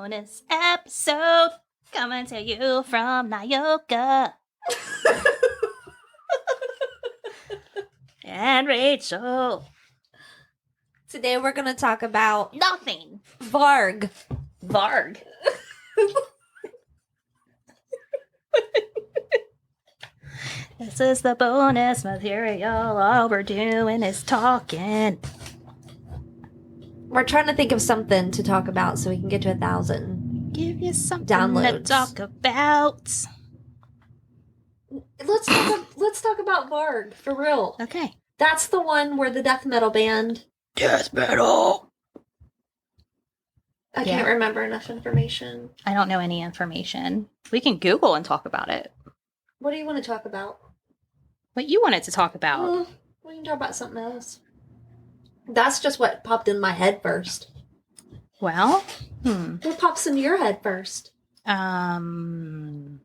bonus episode coming to you from Nyoka. And Rachel. Today we're going to talk about Nothing. Varg. Varg. This is the bonus material. All we're doing is talking. We're trying to think of something to talk about so we can get to 1,000. Give you something downloads to talk about. Let's talk about Varg, for real. Okay. That's the one where the death metal band... Death metal! I can't remember enough information. I don't know any information. We can Google and talk about it. What do you want to talk about? What you wanted to talk about. We can talk about something else. That's just what popped in my head first. Well, What pops into your head first? Nothing.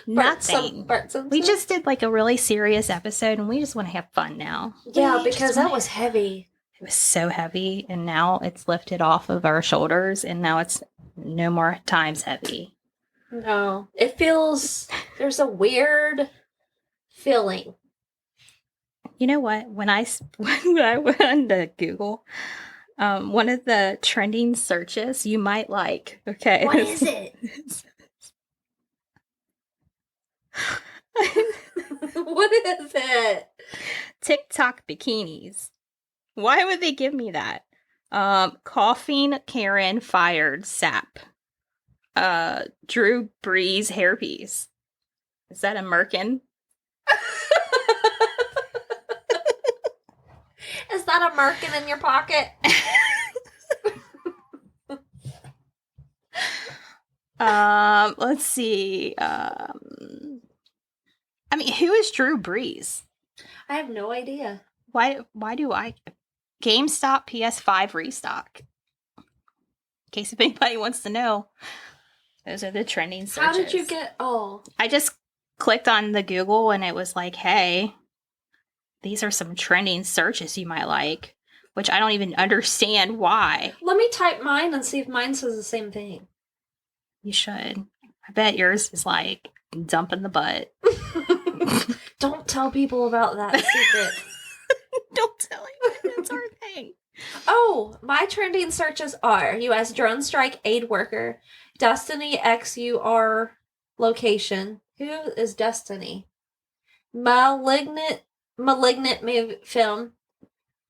Nothing. We just did like a really serious episode and we just want to have fun now. Yeah, because that was heavy. It was so heavy and now it's lifted off of our shoulders and now it's no more times heavy. No. It feels... There's a weird feeling. You know what? When I went on to Google, one of the trending searches you might like. Okay. What is it? What is it? TikTok bikinis. Why would they give me that? Coughing Karen fired sap. Drew Brees hairpiece. Is that a merkin? Is that a merkin in your pocket? Let's see. I mean, who is Drew Brees? I have no idea. Why do I... GameStop PS5 restock. In case if anybody wants to know. Those are the trending searches. How did you get... Oh. I just clicked on the Google and it was like, hey, these are some trending searches you might like. Which I don't even understand why. Let me type mine and see if mine says the same thing. You should. I bet yours is like dumping the butt. Don't tell people about that secret. Don't tell anyone. That's our thing. Oh, my trending searches are U.S. drone strike aid worker, Destiny XUR location. Who is Destiny? Malignant film.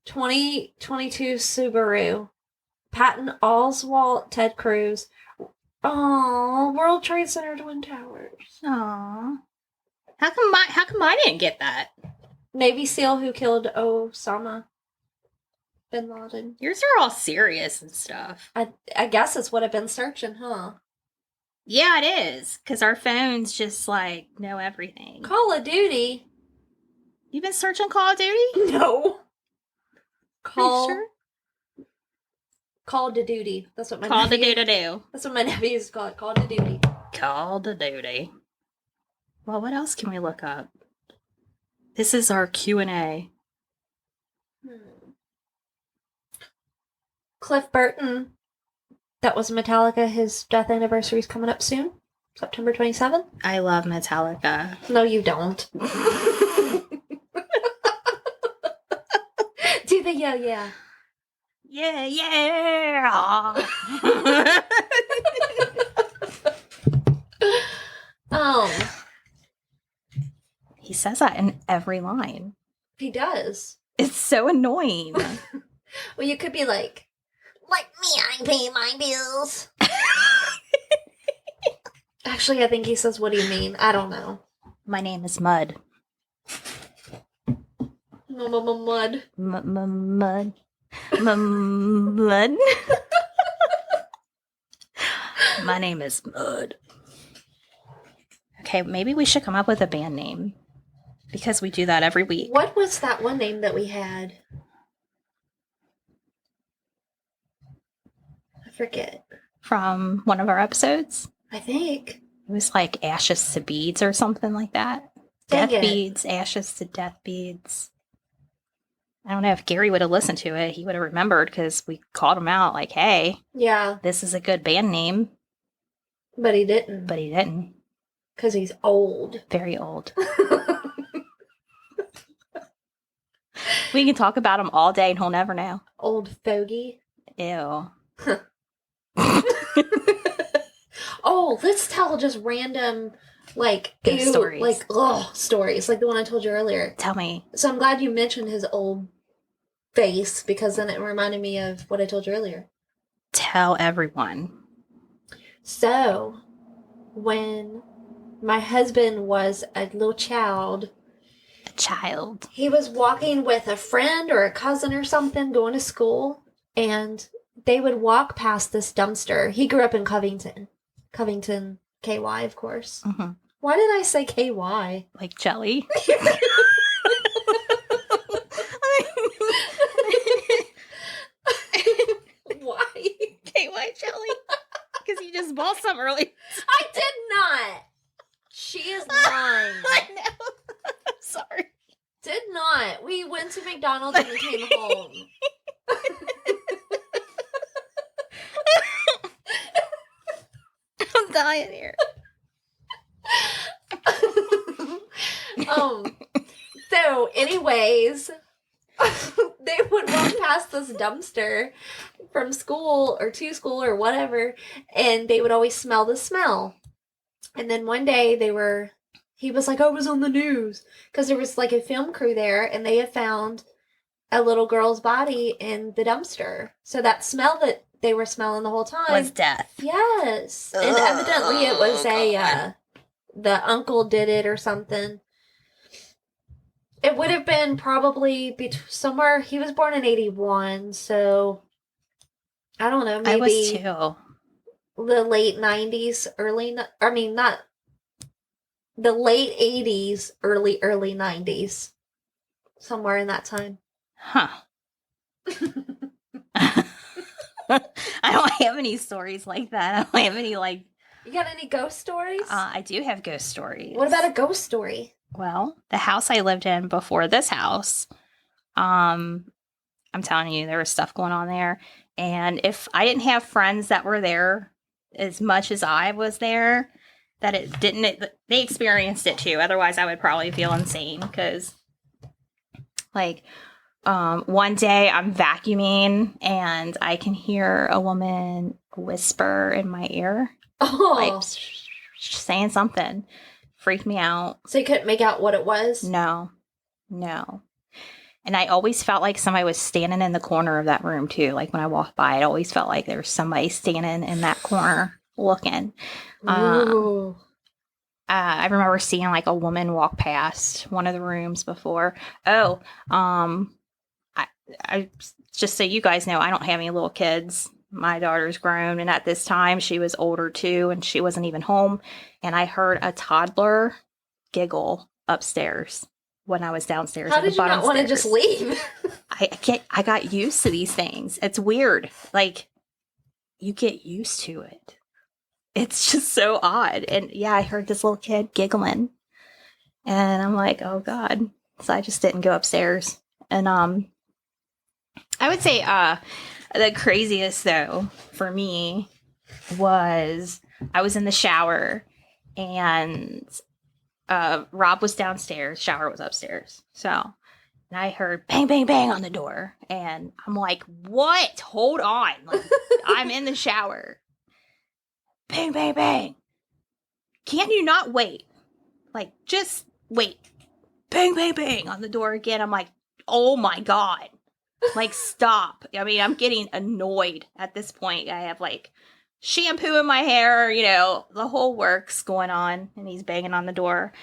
2022 Subaru. Patton Oswalt, Ted Cruz. Oh, World Trade Center Twin Towers. Aww. How come I didn't get that? Navy SEAL who killed Osama bin Laden. Yours are all serious and stuff. I guess it's what I've been searching, huh? Yeah, it is. Because our phones just, like, know everything. Call of Duty? You've been searching Call of Duty? No. Call of Duty. That's what my Call nephew... of Duty. That's what my nephews call it. Call of Duty. Call of Duty. Well, what else can we look up? This is our Q&A. Cliff Burton. That was Metallica. His death anniversary is coming up soon. September 27th. I love Metallica. No, you don't. Do the yeah. Yeah. He says that in every line. He does. It's so annoying. Well, you could be like me, I pay my bills. Actually, I think he says, what do you mean? I don't know. My name is Mud. Mud. Mud. Mud. My name is Mud. Okay, maybe we should come up with a band name. Because we do that every week. What was that one name that we had? I forget. From one of our episodes? I think. It was like Ashes to Beads or something like that. Dang Death it. Beads, Ashes to Death Beads. I don't know if Gary would have listened to it. He would have remembered because we called him out like, hey, Yeah, this is a good band name. but he didn't. But he didn't. Because he's old. Very old. We can talk about him all day and he'll never know. Old fogey. Ew. Oh, let's tell just random, like, Ghost stories. Like, stories, like the one I told you earlier. Tell me. So I'm glad you mentioned his old face, because then it reminded me of what I told you earlier. Tell everyone. So, when my husband was a little child, He was walking with a friend or a cousin or something going to school, and they would walk past this dumpster. He grew up in Covington, KY, of course. Mm-hmm. Why did I say KY? Like jelly. Why? KY jelly. Because you just bought some early. I did not. She is lying. I know. I'm sorry. Did not. We went to McDonald's and we came home. I'm dying here. So, anyways, they would walk past this dumpster from school or to school or whatever, and they would always smell the smell. And then one day he was like, I was on the news, because there was like a film crew there, and they had found a little girl's body in the dumpster. So that smell that they were smelling the whole time Was death. Yes. And evidently it was the uncle did it or something. It would have been probably somewhere, he was born in 81, so I don't know, maybe I was too. the late 90s, not the late 80s, early 90s. Somewhere in that time. Huh. I don't have any stories like that. I don't have any like. You got any ghost stories? I do have ghost stories. What about a ghost story? Well, the house I lived in before this house, I'm telling you, there was stuff going on there. And if I didn't have friends that were there as much as I was there, they experienced it too. Otherwise, I would probably feel insane because, like, one day I'm vacuuming and I can hear a woman whisper in my ear, like saying something. Freaked me out. So you couldn't make out what it was? No. And I always felt like somebody was standing in the corner of that room too. Like when I walked by, it always felt like there was somebody standing in that corner looking. Ooh. I remember seeing like a woman walk past one of the rooms before. I just so you guys know, I don't have any little kids. My daughter's grown, and at this time she was older too, and she wasn't even home. And I heard a toddler giggle upstairs when I was downstairs. How did you not want to just leave? I got used to these things. It's weird. Like, you get used to it. It's just so odd. And yeah, I heard this little kid giggling, and I'm like, oh God. So I just didn't go upstairs. And I would say the craziest though for me was I was in the shower and Rob was downstairs, shower was upstairs. So, and I heard bang, bang, bang on the door. And I'm like, what? Hold on. Like, I'm in the shower. Bang, bang, bang. Can't you not wait? Like, just wait. Bang, bang, bang on the door again. I'm like, oh my God. Like, stop. I mean, I'm getting annoyed at this point. I have like shampoo in my hair, you know, the whole works going on, and he's banging on the door.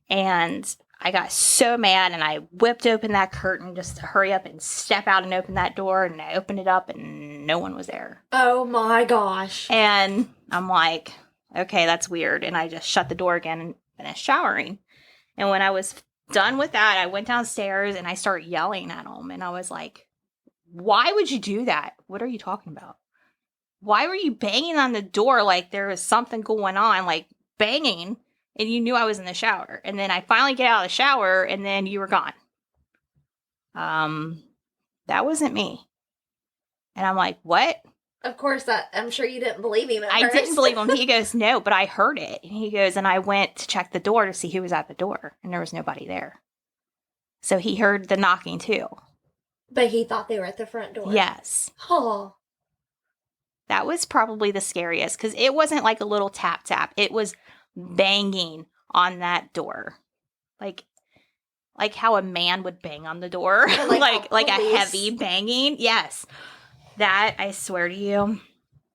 And I got so mad, and I whipped open that curtain just to hurry up and step out and open that door. And I opened it up, and no one was there. Oh my gosh. And I'm like, okay, that's weird. And I just shut the door again and finished showering. And when I was done with that, I went downstairs and I started yelling at him. And I was like, why would you do that? What are you talking about? Why were you banging on the door like there was something going on, like banging, and you knew I was in the shower? And then I finally get out of the shower, and then you were gone. that wasn't me. And I'm like, what? Of course, that I'm sure you didn't believe him at I first. didn't believe him. He goes, no, but I heard it. And he goes, and I went to check the door to see who was at the door, and there was nobody there. So he heard the knocking too. But he thought they were at the front door. Yes. Oh. That was probably the scariest because it wasn't like a little tap tap. It was banging on that door. Like how a man would bang on the door. like a heavy banging. Yes. That, I swear to you.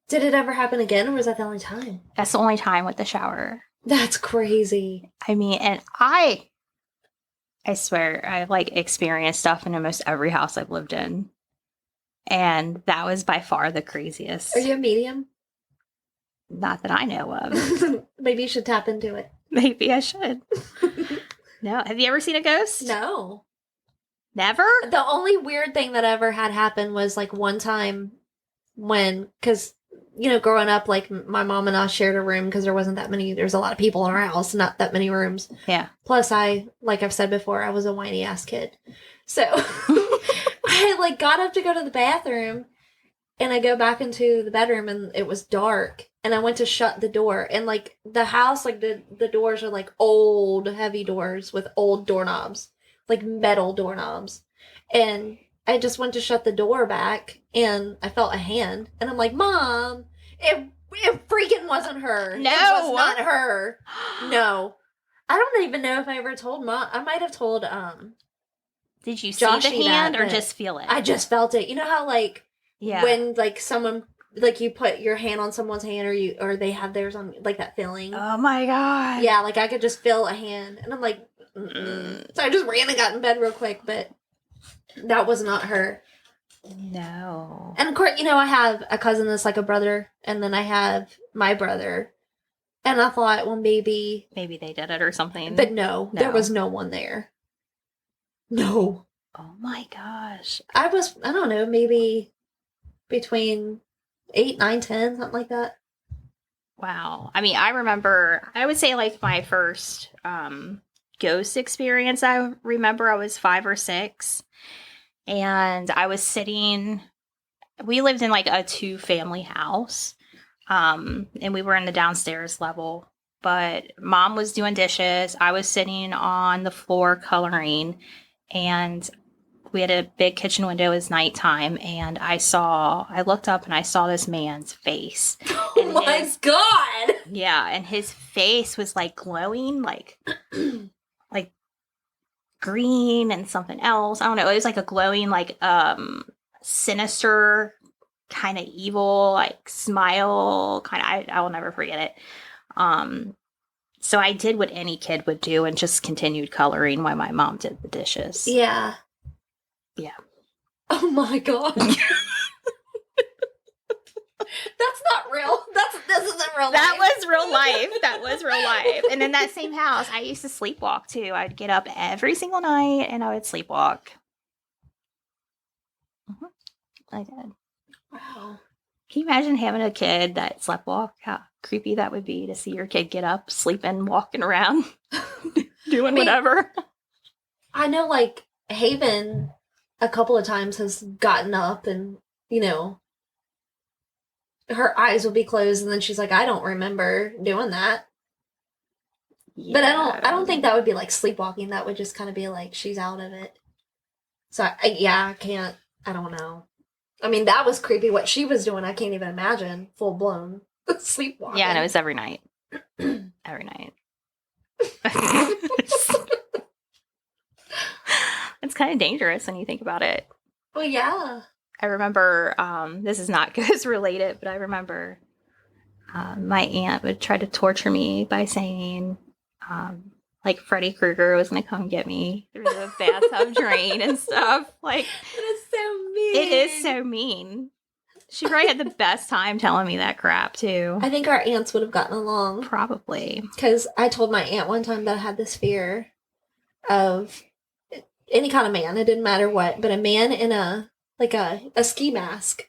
Did it ever happen again, or was that the only time? That's the only time with the shower. That's crazy. I mean, and I swear, I've like experienced stuff in almost every house I've lived in. And that was by far the craziest. Are you a medium? Not that I know of. Maybe you should tap into it. Maybe I should. No. Have you ever seen a ghost? No. Never? The only weird thing that ever had happened was like one time when, because, you know, growing up, like my mom and I shared a room because there's a lot of people in our house, not that many rooms. Yeah. Plus, like I've said before, I was a whiny ass kid. So I like got up to go to the bathroom and I go back into the bedroom and it was dark and I went to shut the door and like the house, like the doors are like old, heavy doors with old doorknobs, like metal doorknobs. And I just went to shut the door back and I felt a hand and I'm like, Mom, it freaking wasn't her. No. It was not her. No. I don't even know if I ever told Mom. I might have told, Did you see Joshy the hand that, or but just feel it? I just felt it. You know how like when like someone like you put your hand on someone's hand or they have theirs on like that feeling. Oh my God. Yeah, like I could just feel a hand and I'm like, so I just ran and got in bed real quick, but that was not her. No. And of course, you know, I have a cousin that's like a brother and then I have my brother. And I thought, well, maybe they did it or something. But no, there was no one there. No. Oh my gosh. I don't know, maybe between 8, 9, 10, something like that. Wow. I mean, I remember, I would say like my first ghost experience, I remember I was 5 or 6 and I was sitting, we lived in like a 2-family house and we were in the downstairs level, but Mom was doing dishes. I was sitting on the floor coloring and we had a big kitchen window. It was nighttime, and I looked up and I saw this man's face. Oh my God! Yeah, and his face was like glowing, like green and something else. I don't know. It was like a glowing, like sinister, kind of evil, like smile. I will never forget it. So I did what any kid would do and just continued coloring while my mom did the dishes. Yeah. Yeah. Oh my God. That's not real. This isn't real life. That was real life. That was real life. And in that same house, I used to sleepwalk too. I'd get up every single night and I would sleepwalk. I did. Wow. Can you imagine having a kid that sleptwalk? How creepy that would be to see your kid get up, sleeping, walking around, doing whatever. I know, like, Haven a couple of times has gotten up and, you know, her eyes will be closed and then she's like, I don't remember doing that. Yeah. But I don't think that would be like sleepwalking. That would just kind of be like she's out of it. So I can't. I don't know. I mean, that was creepy. What she was doing, I can't even imagine. Full blown sleepwalking. Yeah, and it was every night. Every night. It's kind of dangerous when you think about it. Well, yeah. I remember, this is not ghost related, but I remember my aunt would try to torture me by saying, like, Freddy Krueger was going to come get me through the bathtub drain and stuff. Like, that is so mean. It is so mean. She probably had the best time telling me that crap, too. I think our aunts would have gotten along. Probably. Because I told my aunt one time that I had this fear of any kind of man. It didn't matter what, but a man in a ski mask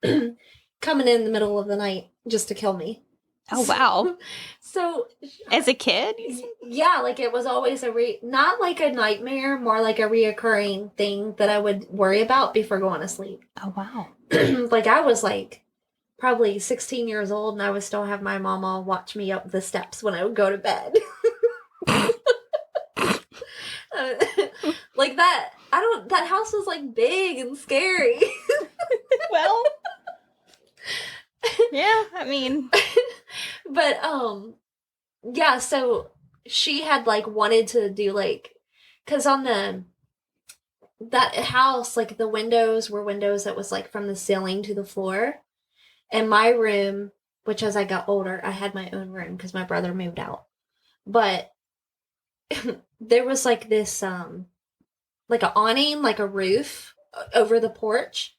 coming in the middle of the night just to kill me. Oh, wow. So, As a kid? You said? yeah, like it was always not like a nightmare, more like a reoccurring thing that I would worry about before going to sleep. Oh, wow. Like I was like probably 16 years old and I would still have my mama watch me up the steps when I would go to bed. Like that house was like big and scary. Well, yeah, I mean. But, yeah, so she had like wanted to do like, cause on that house, like the windows were windows that was like from the ceiling to the floor. And my room, which as I got older, I had my own room because my brother moved out. But there was like this, like an awning, like a roof over the porch.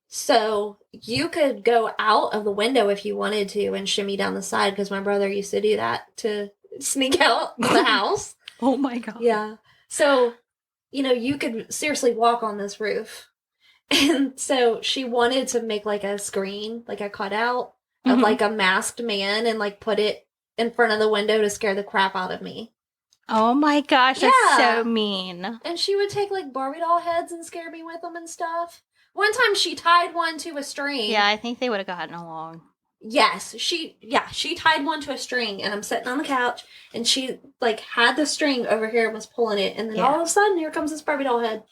So you could go out of the window if you wanted to and shimmy down the side because my brother used to do that to sneak out of the house. Oh my God. Yeah. So, you could seriously walk on this roof. And so she wanted to make like a screen, like a cutout of like a masked man and like put it in front of the window to scare the crap out of me. Oh my gosh, that's Yeah. so mean. And she would take like Barbie doll heads and scare me with them and stuff. One time she tied one to a string. Yeah, I think they would have gotten along. Yes, she tied one to a string and I'm sitting on the couch and she like had the string over here and was pulling it and then all of a sudden here comes this Barbie doll head.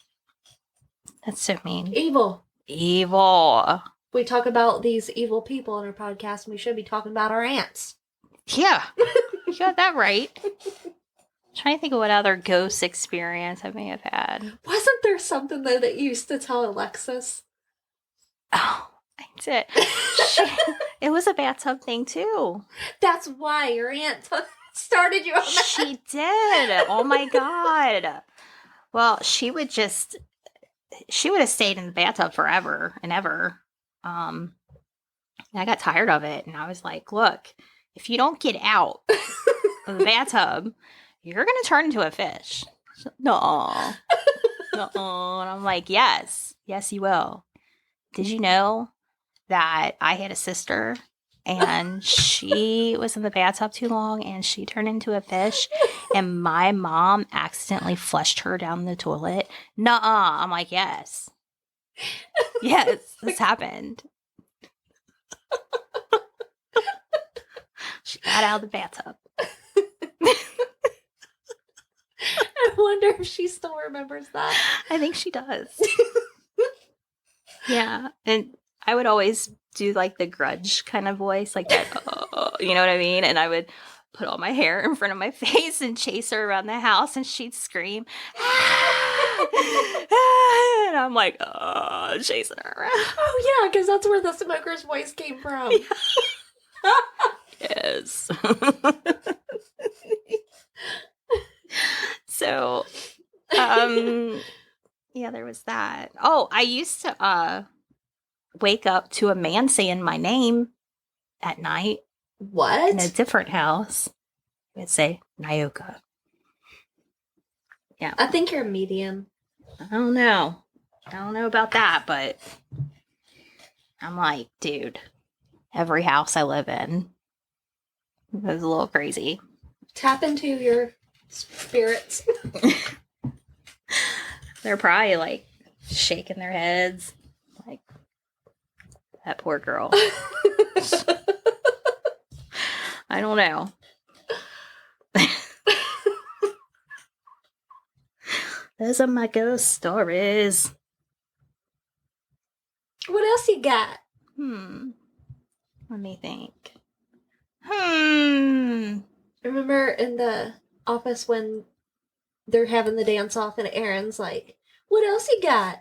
That's so mean. Evil. Evil. We talk about these evil people in our podcast and we should be talking about our aunts. Yeah. You got that right. Trying to think of what other ghost experience I may have had. Wasn't there something though that you used to tell Alexis? Oh, I did. It was a bathtub thing too. That's why your aunt started you on that. She did. Oh my God. Well, she would have stayed in the bathtub forever and ever. And I got tired of it. And I was like, look, if you don't get out of the bathtub, you're going to turn into a fish. No. No. And I'm like, yes, you will. Did you know that I had a sister and she was in the bathtub too long and she turned into a fish and my mom accidentally flushed her down the toilet? Nuh-uh. I'm like, yes. Yes, this happened. She got out of the bathtub. I wonder if she still remembers that. I think she does. Yeah. And I would always do like the grudge kind of voice, like that, you know what I mean? And I would put all my hair in front of my face and chase her around the house and she'd scream. And I'm like, chasing her around. Oh, yeah, because that's where the smoker's voice came from. Yes. So, yeah, there was that. Oh, I used to wake up to a man saying my name at night What? in a different house. He would say Nyoka. Yeah. I think you're a medium. I don't know about that, but I'm like, dude, every house I live in is a little crazy. Tap into your spirits. They're probably like shaking their heads, like that poor girl. I don't know. Those are my ghost stories. What else you got? Let me think. Remember in the office when they're having the dance off and Aaron's like, what else you got?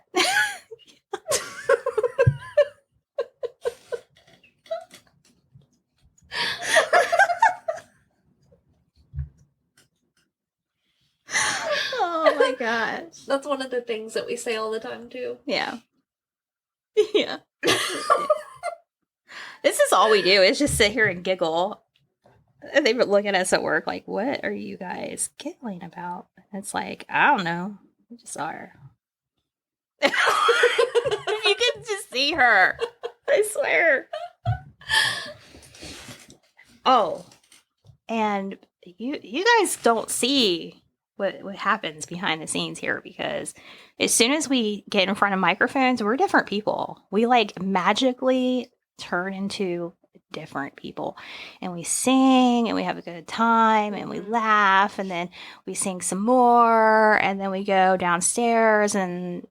Oh my gosh. That's one of the things that we say all the time too. Yeah. Yeah. This is all we do is just sit here and giggle. And they look at us at work like, what are you guys giggling about? And it's like, I don't know. We just are. You can just see her. I swear. Oh, and you guys don't see what happens behind the scenes here, because as soon as we get in front of microphones, we're different people. We like magically turn into different people, and we sing and we have a good time and we laugh, and then we sing some more, and then we go downstairs and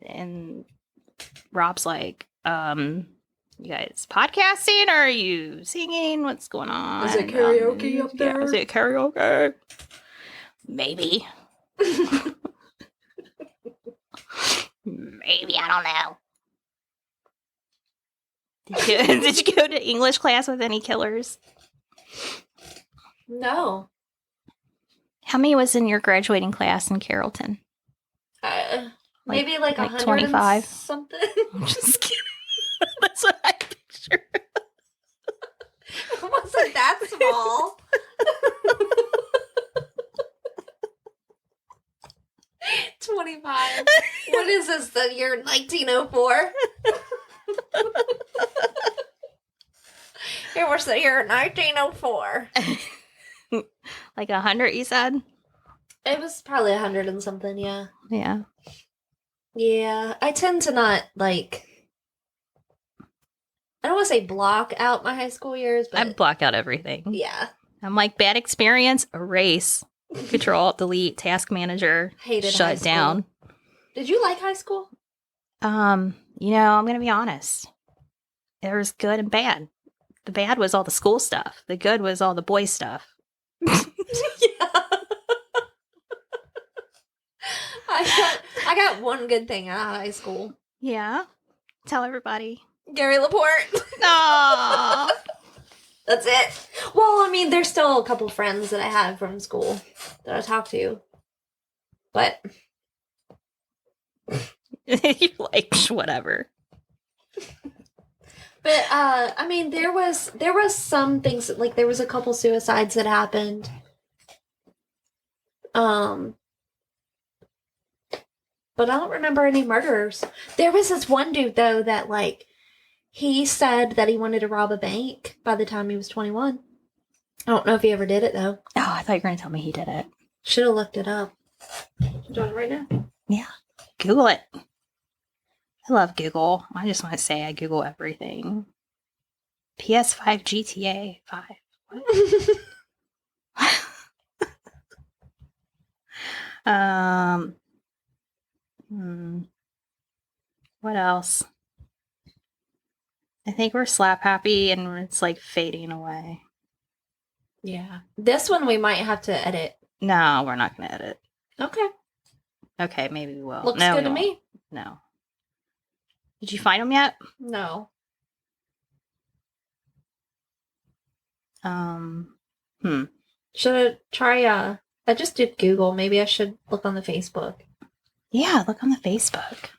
Rob's like, you guys podcasting or are you singing? What's going on? Is it karaoke up there? Yeah, is it karaoke? Maybe. Maybe, I don't know. Did you go to English class with any killers? No. How many was in your graduating class in Carrollton? Maybe like 100 25 something. I'm just kidding. That's what I picture. It wasn't that small. 25. What is this, the year 1904? It was the year 1904. Like 100, you said? It was probably 100 and something, yeah. Yeah. Yeah, I tend to not, like, I don't want to say block out my high school years, but I block out everything. yeah. I'm like, bad experience, erase, Control, delete, task manager, Hated high shut school. down. Did you like high school? I'm going to be honest. There was good and bad. The bad was all the school stuff. The good was all the boy stuff. Yeah. I got one good thing out of high school. Yeah. Tell everybody. Gary Laporte. Aww. That's it. Well, I mean, there's still a couple friends that I have from school that I talk to. But You're like, whatever. But I mean, there was some things, like there was a couple suicides that happened. But I don't remember any murderers. There was this one dude though that like he said that he wanted to rob a bank by the time he was 21. I don't know if he ever did it though. Oh, I thought you were going to tell me he did it. Should have looked it up. I'm doing it right now. Yeah. Google it. I love Google. I just want to say I Google everything. PS5 GTA 5. What else? I think we're slap happy and it's like fading away. Yeah. This one we might have to edit. No, we're not going to edit. Okay. Okay, maybe we will. Looks No, good we to won't. me. No. Did you find them yet? No. Should I try, I just did Google. Maybe I should look on the Facebook. Yeah, look on the Facebook.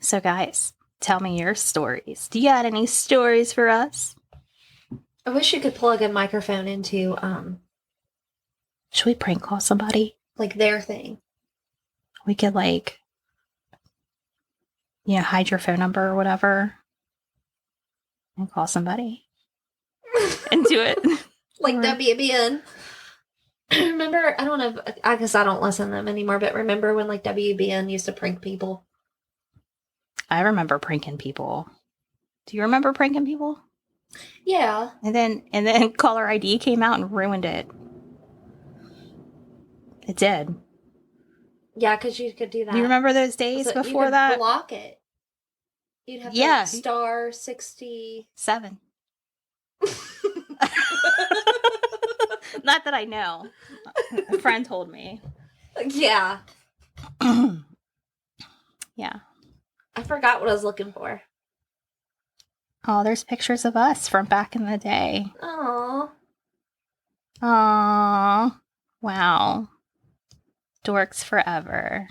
So, guys, tell me your stories. Do you got any stories for us? I wish you could plug a microphone into, Should we prank call somebody? like their thing. We could, like, hide your phone number or whatever and call somebody and do it. Like Or- WBN. Remember, I don't know, I guess I don't listen to them anymore, but remember when like WBN used to prank people? I remember pranking people. Do you remember pranking people? Yeah. And then caller ID came out and ruined it. It did. Yeah, because you could do that. Do you remember those days So you before could that? block it. You'd have Yeah. to star 60. 7. Not that I know. A friend told me. Yeah. Yeah. I forgot what I was looking for. Oh, there's pictures of us from back in the day. Aww. Aww. Wow. Dorks forever.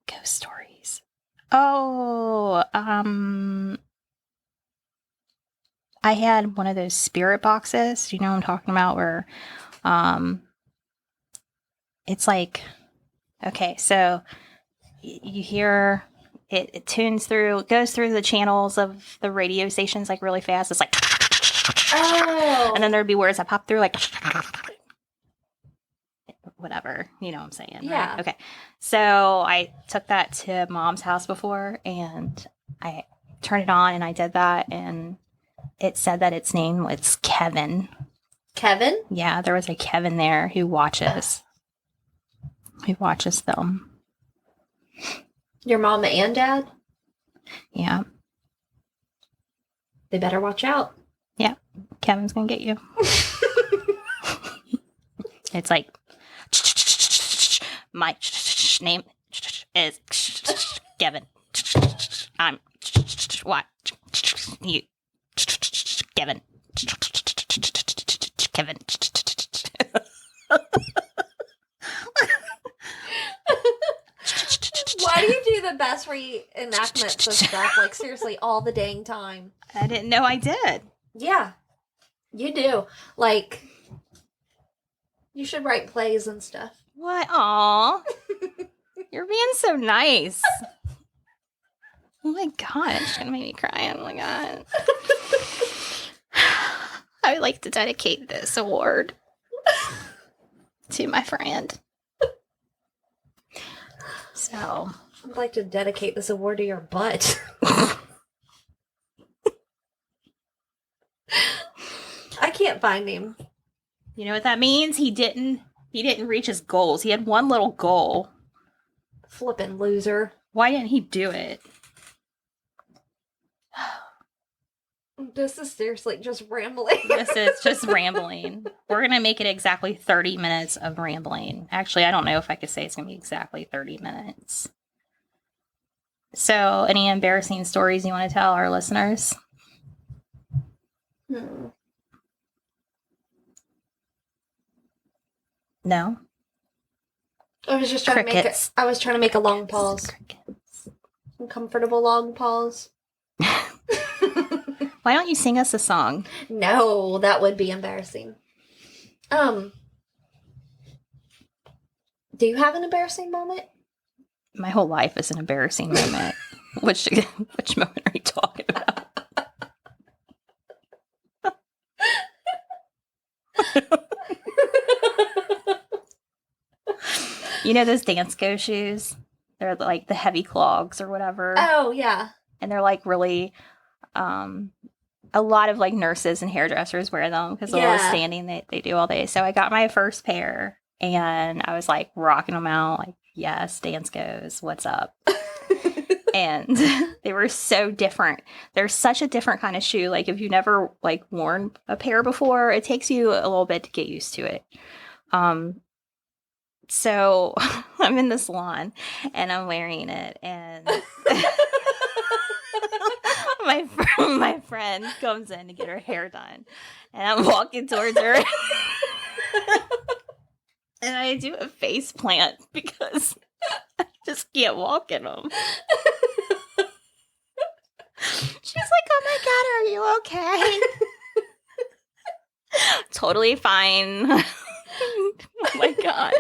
Ghost stories. Oh, I had one of those spirit boxes. Do you know what I'm talking about? Where, it's like, okay, so you hear it tunes through, goes through the channels of the radio stations like really fast. It's like, Oh. and then there'd be words that pop through like, whatever, you know what I'm saying? Right? Yeah. Okay. So I took that to Mom's house before, and I turned it on, and I did that, and it said that its name was Kevin. Kevin? Yeah, there was a Kevin there who watches them. Your mom and dad? Yeah. They better watch out. Kevin's gonna get you. It's like, my name is Kevin. I'm what? You, Kevin. Kevin. Why do you do the best reenactments of stuff, like, seriously, all the dang time? I didn't know I did. Yeah, you do. Like, you should write plays and stuff. What? Aw. You're being so nice. Oh my god, it's gonna make me cry. Oh my god. I would like to dedicate this award to my friend. So, I'd like to dedicate this award to your butt. I can't find him. you know what that means? He didn't reach his goals. He had one little goal. Flippin' loser. Why didn't he do it? This is seriously just rambling. This is just rambling. We're going to make it exactly 30 minutes of rambling. Actually, I don't know if I could say it's going to be exactly 30 minutes. So, any embarrassing stories you want to tell our listeners? No? I was just trying Crickets. to make a long pause. Crickets. A comfortable long pause. Why don't you sing us a song? No, that would be embarrassing. Do you have an embarrassing moment? My whole life is an embarrassing moment. Which moment are you talking about? You know those Dansko shoes? They're like the heavy clogs or whatever. Oh, yeah. And they're like really, a lot of like nurses and hairdressers wear them because of all the standing they do all day. So I got my first pair and I was like rocking them out. Like, yes, Danskos, what's up? And they were so different. They're such a different kind of shoe. Like if you've never like worn a pair before, it takes you a little bit to get used to it. So I'm in the salon and I'm wearing it, and my friend comes in to get her hair done, and I'm walking towards her, and I do a face plant because I just can't walk in them. She's like, "Oh my god, are you okay?" Totally fine. Oh my god.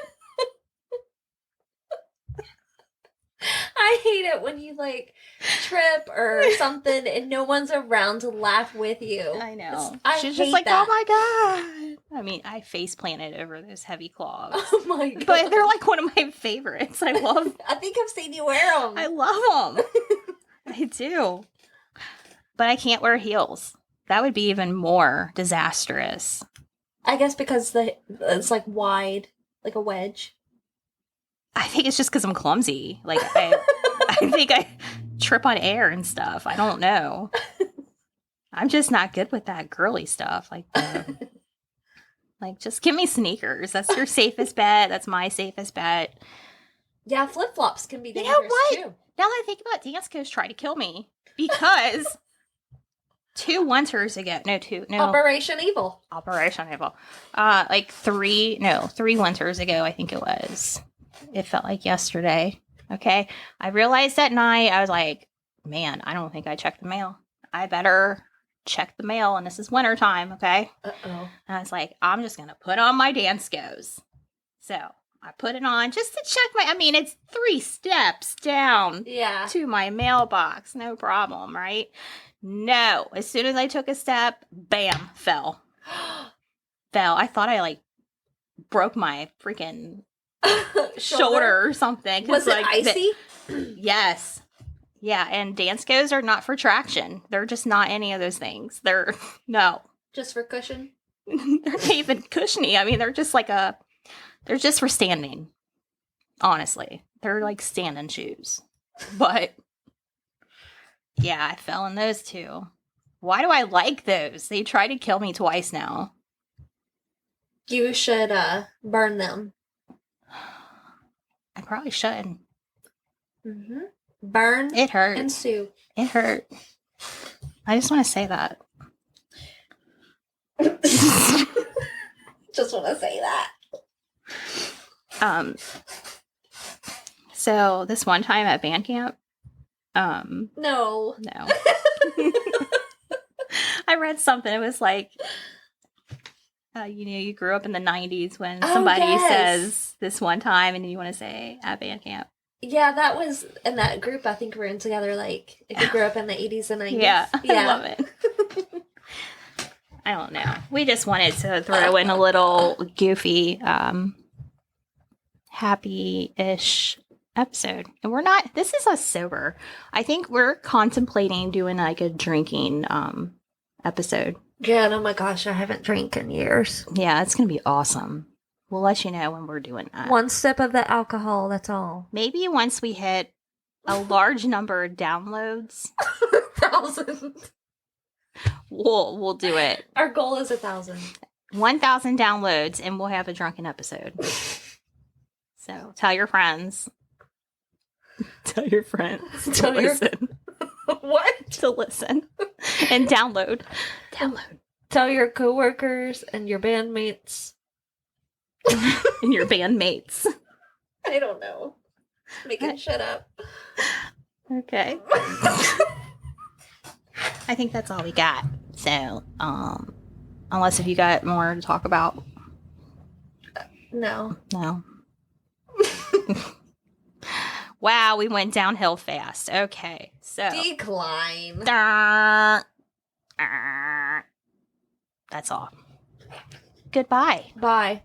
I hate it when you like trip or something and no one's around to laugh with you. I know. She's just like, that. Oh my god. I mean, I face planted over those heavy clogs. Oh my god. But they're like one of my favorites. I love I think I've seen you wear them. I love them. I do. But I can't wear heels. That would be even more disastrous. I guess because it's like wide, like a wedge. I think it's just because I'm clumsy. Like, I think I trip on air and stuff. I don't know. I'm just not good with that girly stuff. Like, just give me sneakers. That's your safest bet. That's my safest bet. Yeah, flip-flops can be You dangerous know what? too. Now that I think about it, Dansko's tried to kill me because 2 winters ago, Operation Evil. Operation Evil. 3 winters ago, I think it was. It felt like yesterday. Okay. I realized that night, I was like, man, I don't think I checked the mail. I better check the mail. And this is winter time. Okay. Uh-oh. And I was like, I'm just going to put on my Danskos. So I put it on just to check it's 3 steps down Yeah. to my mailbox. No problem, right? No. As soon as I took a step, bam, fell. I thought I like broke my freaking shoulder or something. 'Cause, Was it like, icy? Yes. Yeah, and Danskos are not for traction. They're just not any of those things. They're no. Just for cushion? They're not even cushiony. They're just they're just for standing. Honestly. They're like standing shoes. But yeah, I fell in those too. Why do I like those? They tried to kill me twice now. You should burn them. I probably should. Mm-hmm. Burn It hurts. and sue. It hurt. I just want to say that. Just want to say that. So this one time at band camp, No. no. I read something. It was like, you grew up in the 90s when somebody says this one time and you want to say at band camp. Yeah, that was in that group I think we're in together, like, if you grew up in the 80s and 90s. Yeah, I love it. I don't know. We just wanted to throw in a little goofy, happy-ish episode. And we're not, this is us sober. I think we're contemplating doing like a drinking episode. Yeah, and oh my gosh, I haven't drank in years. Yeah, it's going to be awesome. We'll let you know when we're doing that. One sip of the alcohol, that's all. Maybe once we hit a large number of downloads, 1,000. we'll do it. Our goal is 1,000. 1,000 downloads and we'll have a drunken episode. So tell your friends. Tell your friends to listen. What? To listen. And download. Tell your coworkers and your bandmates. And your bandmates. I don't know. Making shit up. Okay. I think that's all we got. So, unless if you got more to talk about. No. No. Wow, we went downhill fast. Okay, so. Decline. That's all. Goodbye. Bye.